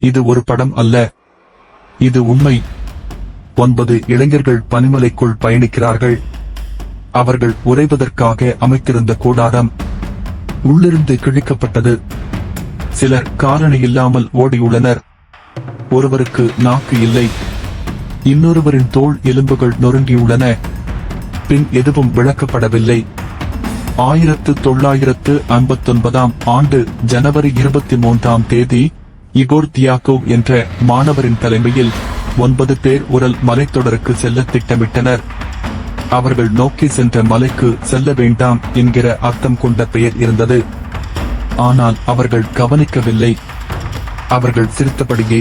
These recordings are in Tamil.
இது ஒரு படம் அல்ல, இது உண்மை. 9 இளைஞர்கள் பனிமலைக்குள் பயணிக்கிறார்கள். அவர்கள் உறைவதற்காக அமைத்திருந்த கூடாரம் உள்ளிருந்து கிழிக்கப்பட்டது. சிலர் காலணி இல்லாமல் ஓடியுள்ளனர். ஒருவருக்கு நாக்கு இல்லை. இன்னொருவரின் தோள் எலும்புகள் நொறுங்கியுள்ளன. பின் எதுவும் விளக்கப்படவில்லை. 1959 ஆண்டு ஜனவரி 23 தேதி இகோர் தியாகோவ் என்ற மாணவரின் தலைமையில் 9 பேர் உரல் மலைத்தொடருக்கு செல்ல திட்டமிட்டனர். அவர்கள் நோக்கி சென்ற மலைக்கு செல்ல வேண்டாம் என்கிற அர்த்தம் கொண்ட பெயர் இருந்தது. ஆனால் அவர்கள் கவனிக்கவில்லை. அவர்கள் சிரித்தபடியே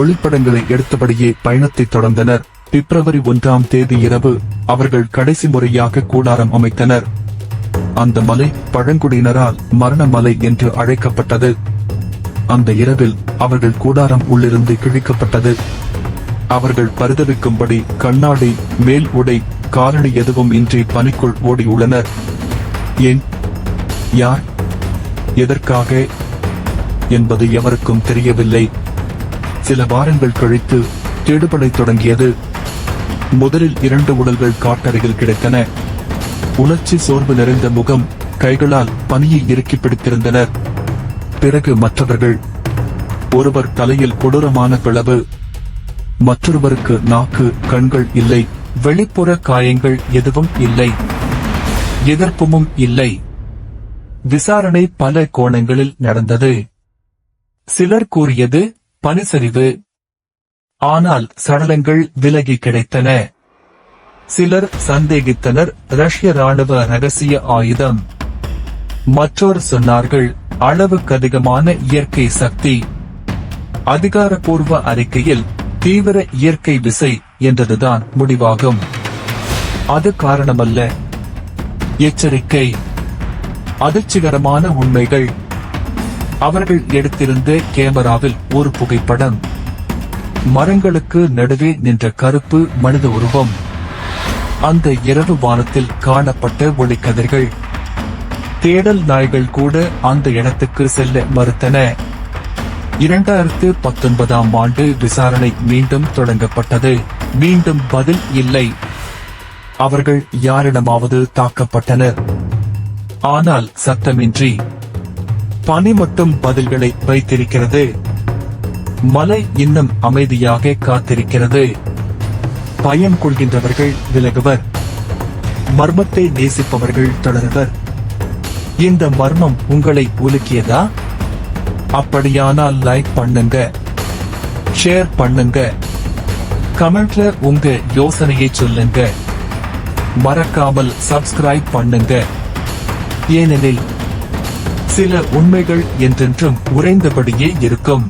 ஒளிப்படங்களை எடுத்தபடியே பயணத்தை தொடர்ந்தனர். பிப்ரவரி 1 தேதி இரவு அவர்கள் கடைசி முறையாக கூடாரம் அமைத்தனர். அந்த மலை பழங்குடியினரால் மரண மலை என்று அழைக்கப்பட்டது. அந்த இரவில் அவர்கள் கூடாரம் உள்ளிருந்து கிழிக்கப்பட்டது. அவர்கள் பரிதவிக்கும்படி கண்ணாடி, மேல் உடை, காலணி எதுவும் இன்றி பனிக்குள் ஓடியுள்ளனர். ஏன், யார், எதற்காக என்பது எவருக்கும் தெரியவில்லை. சில வாரங்கள் கழித்து தேடுபடை தொடங்கியது. முதலில் 2 உடல்கள் காட்டருகில் கிடைத்தன. உணர்ச்சி சோர்வு நிறைந்த முகம், கைகளால் பனியை இறுக்கி பிடித்திருந்தனர். பிறகு மற்றவர்கள். ஒருவர் தலையில் கொடூரமான பிளவு, மற்றொருவருக்கு நாக்கு, கண்கள் இல்லை. வெளிப்புற காயங்கள் எதுவும் இல்லை. எதிர்ப்பும் இல்லை. விசாரணை பல கோணங்களில் நடந்தது. சிலர் கூறியது பனிச்சரிவு. ஆனால் சடலங்கள் விலகி கிடைத்தன. சிலர் சந்தேகித்தனர் ரஷ்ய ராணுவ ரகசிய ஆயுதம். மற்றோர் சொன்னார்கள் அளவுக்கு அதிகமான இயற்கை சக்தி. அதிகாரப்பூர்வ அறிக்கையில் தீவிர இயற்கை விசை என்றதுதான் முடிவாகும். அது காரணமல்ல. எச்சரிக்கை. அதிர்ச்சிகரமான உண்மைகள். அவர்கள் எடுத்திருந்த கேமராவில் ஒரு புகைப்படம். மரங்களுக்கு நடுவே நின்ற கருப்பு மனித உருவம். அந்த இரவு வானத்தில் காணப்பட்ட ஒளிக்கதிர்கள். தேடல் நாய்கள் கூட அந்த இடத்துக்கு செல்ல மறுத்தன. 2019 ஆண்டு விசாரணை மீண்டும் தொடங்கப்பட்டது. மீண்டும் பதில் இல்லை. அவர்கள் யாரிடமாவது தாக்கப்பட்டனர். ஆனால் சத்தமின்றி. பனி மட்டும் பதில்களை வைத்திருக்கிறது. மலை இன்னும் அமைதியாக காத்திருக்கிறது. பயம் கொள்கின்றவர்கள் விலகுவர். மர்மத்தை நேசிப்பவர்கள் தொடருவர். இந்த மர்மம் உங்களை உலுக்கியதா? அப்படியானால் லைக் பண்ணுங்க, ஷேர் பண்ணுங்க, கமெண்ட்ல உங்க யோசனையை சொல்லுங்க. மறக்காமல் சப்ஸ்கிரைப் பண்ணுங்க. ஏனெனில் சில உண்மைகள் என்றென்றும் உறைந்தபடியே இருக்கும்.